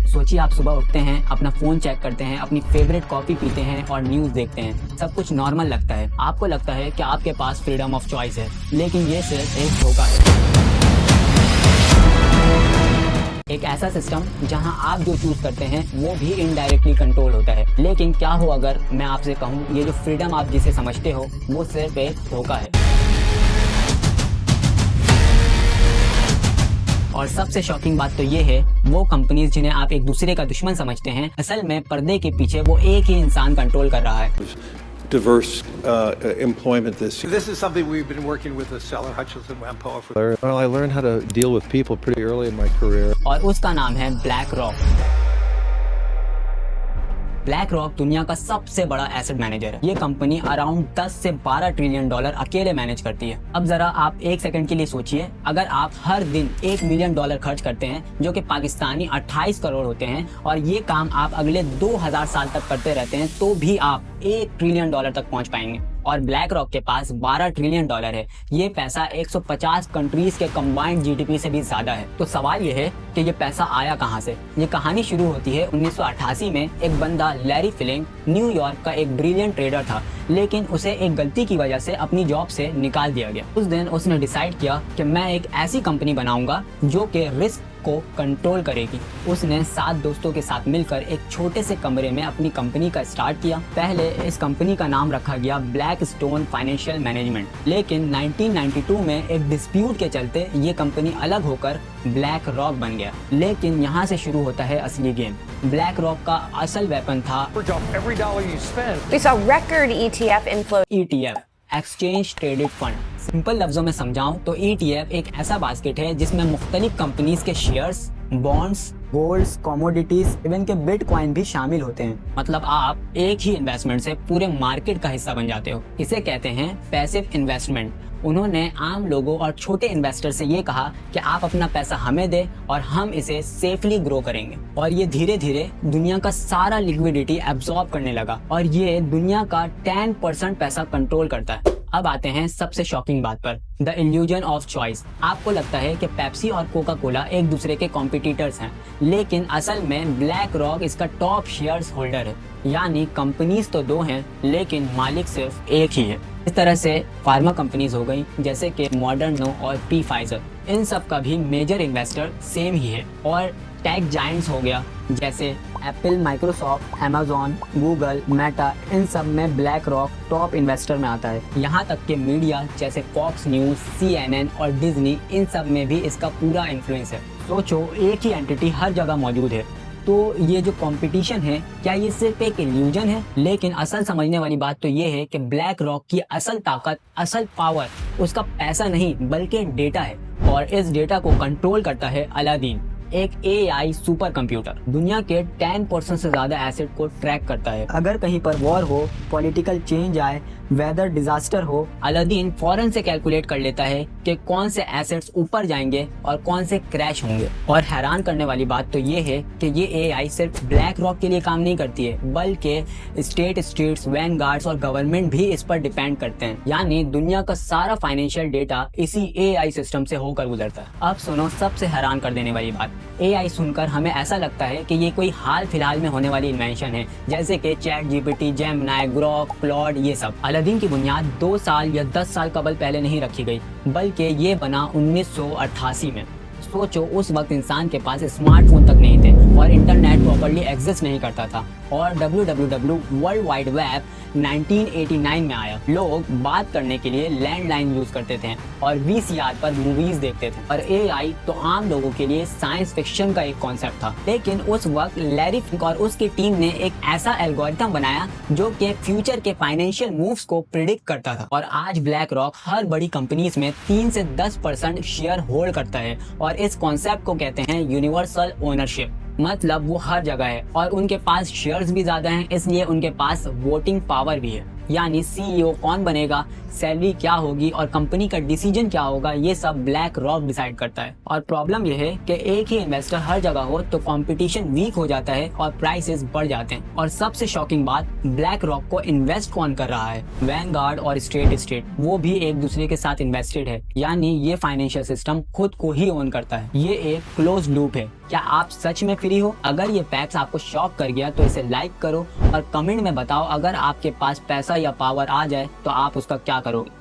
सोचिए आप सुबह उठते हैं, अपना फोन चेक करते हैं, अपनी फेवरेट कॉफी पीते हैं और न्यूज देखते हैं। सब कुछ नॉर्मल लगता है। आपको लगता है कि आपके पास फ्रीडम ऑफ चॉइस है, लेकिन ये सिर्फ एक धोखा है। एक ऐसा सिस्टम जहां आप जो चूज करते हैं वो भी इनडायरेक्टली कंट्रोल होता है। लेकिन क्या हो अगर मैं आपसे कहूं ये जो फ्रीडम आप जिसे समझते हो वो सिर्फ एक धोखा है। और सबसे शॉकिंग बात तो ये है, वो कंपनीज जिन्हें आप एक दूसरे का दुश्मन समझते हैं, असल में पर्दे के पीछे वो एक ही इंसान कंट्रोल कर रहा है। Diverse employment this year. This is something we've been working with the Seller Hutchinson Whampoa for. Well, I learned how to deal with people pretty early in my career. और उसका नाम है ब्लैक रॉक। ब्लैक रॉक दुनिया का सबसे बड़ा asset manager है। ये कंपनी अराउंड 10 से 12 ट्रिलियन डॉलर अकेले मैनेज करती है। अब जरा आप एक सेकंड के लिए सोचिए, अगर आप हर दिन $1 मिलियन खर्च करते हैं जो कि पाकिस्तानी 28 करोड़ होते हैं, और ये काम आप अगले 2000 साल तक करते रहते हैं, तो भी आप $1 ट्रिलियन तक पहुंच पाएंगे। और ब्लैक रॉक के पास $12 ट्रिलियन है। ये पैसा 150 कंट्रीज के कंबाइंड जीडीपी से भी ज्यादा है। तो सवाल ये है कि ये पैसा आया कहां से? ये कहानी शुरू होती है 1988 में। एक बंदा लैरी फिलिंग न्यूयॉर्क का एक ब्रिलियंट ट्रेडर था, लेकिन उसे एक गलती की वजह से अपनी जॉब से निकाल दिया गया। उस दिन उसने डिसाइड किया कि मैं एक ऐसी कंपनी बनाऊंगा जो कि रिस्क को कंट्रोल करेगी। उसने 7 दोस्तों के साथ मिलकर एक छोटे से कमरे में अपनी कंपनी का स्टार्ट किया। पहले इस कंपनी का नाम रखा गया ब्लैक स्टोन फाइनेंशियल मैनेजमेंट, लेकिन 1992 में एक डिस्प्यूट के चलते ये कंपनी अलग होकर ब्लैक रॉक बन गया। लेकिन यहाँ से शुरू होता है असली गेम। ब्लैक रॉक का असल वेपन था ETF, exchange traded fund. Simple लफ्जों में समझाऊं तो ETF एक ऐसा बास्केट है जिसमें मुख्तलिफ कंपनीज के shares, bonds, golds, commodities, even के बिटकॉइन भी शामिल होते हैं। मतलब आप एक ही इन्वेस्टमेंट से पूरे मार्केट का हिस्सा बन जाते हो। इसे कहते हैं पैसिव इन्वेस्टमेंट। उन्होंने आम लोगों और छोटे इन्वेस्टर से ये कहा कि आप अपना पैसा हमें दें और हम इसे सेफली ग्रो करेंगे। और ये धीरे धीरे दुनिया का सारा लिक्विडिटी एब्जॉर्ब करने लगा, और ये दुनिया का 10% पैसा कंट्रोल करता है। अब आते हैं सबसे शॉकिंग बात पर, द इल्यूजन ऑफ चॉइस। आपको लगता है कि पेप्सी और कोका कोला एक दूसरे के कॉम्पिटिटर्स हैं, लेकिन असल में ब्लैक रॉक इसका टॉप शेयर्स होल्डर है। यानी कंपनीज तो 2 हैं, लेकिन मालिक सिर्फ एक ही है। इस तरह से फार्मा कंपनीज हो गई जैसे कि मॉडर्नो और फाइजर, इन सब का भी मेजर इन्वेस्टर सेम ही है। और टेक जायंट्स हो गया जैसे Apple, Microsoft, Amazon, Google, Meta, इन सब में ब्लैक रॉक टॉप इन्वेस्टर में आता है। यहाँ तक कि मीडिया जैसे फॉक्स न्यूज, CNN और डिज्नी, इन सब में भी इसका पूरा इन्फ्लुएंस है। सोचो, एक ही एंटिटी हर जगह मौजूद है। तो ये जो कंपटीशन है, क्या ये सिर्फ एक इल्यूजन है? लेकिन असल समझने वाली बात तो ये है कि ब्लैक रॉक की असल ताकत, असल पावर उसका पैसा नहीं बल्कि डेटा है। और इस डेटा को कंट्रोल करता है अलादीन, एक AI सुपर कंप्यूटर। दुनिया के 10% से ज्यादा एसेट को ट्रैक करता है। अगर कहीं पर वॉर हो, पॉलिटिकल चेंज आए, वेदर डिजास्टर हो, अलादीन फौरन से कैलकुलेट कर लेता है कि कौन से एसेट्स ऊपर जाएंगे और कौन से क्रैश होंगे। और हैरान करने वाली बात तो ये है कि ये AI सिर्फ ब्लैक रॉक के लिए काम नहीं करती है, बल्कि स्टेट्स, वैनगार्ड्स और गवर्नमेंट भी इस पर डिपेंड करते हैं। यानी दुनिया का सारा फाइनेंशियल डेटा इसी AI सिस्टम से होकर गुजरता है। अब सुनो सबसे हैरान कर देने वाली बात। AI सुनकर हमें ऐसा लगता है कि ये कोई हाल फिलहाल में होने वाली इन्वेंशन है, जैसे कि ChatGPT, जेमिनी, ग्रॉक, क्लॉड, ये सब। अलादीन की बुनियाद 2 साल या 10 साल कबल पहले नहीं रखी गई, बल्कि ये बना 1988 में। सोचो, उस वक्त इंसान के पास स्मार्टफोन तक नहीं थे और इंटरनेट प्रॉपर्ली एग्जिस्ट नहीं करता था, और WWW वर्ल्ड वाइड वेब 1989 में आया। लोग बात करने के लिए लैंडलाइन यूज करते थे और VCR पर मूवीज देखते थे, और AI तो आम लोगों के लिए साइंस फिक्शन का एक कॉन्सेप्ट था। लेकिन उस वक्त लैरी फिंक और उसकी टीम ने एक ऐसा एल्गोरिथम बनाया जो कि फ्यूचर के फाइनेंशियल मूव्स को प्रिडिक्ट करता था। और आज ब्लैक रॉक हर बड़ी कंपनीज में 3 से 10% शेयर होल्ड करता है, और इस कॉन्सेप्ट को कहते हैं यूनिवर्सल ओनरशिप। मतलब वो हर जगह है और उनके पास शेयर्स भी ज्यादा हैं, इसलिए उनके पास वोटिंग पावर भी है। यानी CEO कौन बनेगा, सैलरी क्या होगी और कंपनी का डिसीजन क्या होगा, ये सब ब्लैक रॉक डिसाइड करता है। और प्रॉब्लम ये है कि एक ही इन्वेस्टर हर जगह हो तो कंपटीशन वीक हो जाता है और प्राइसेस बढ़ जाते हैं। और सबसे शॉकिंग बात, ब्लैक रॉक को इन्वेस्ट कौन कर रहा है? वैनगार्ड और स्टेट स्ट्रीट, वो भी एक दूसरे के साथ इन्वेस्टेड है, यानी ये फाइनेंशियल सिस्टम खुद को ही ओन करता है। ये एक क्लोज लूप है। क्या आप सच में फ्री हो? अगर ये फैक्ट्स आपको शॉक कर गया तो इसे लाइक करो और कमेंट में बताओ अगर आपके पास पैसा या पावर आ जाए तो आप उसका क्या करोगे।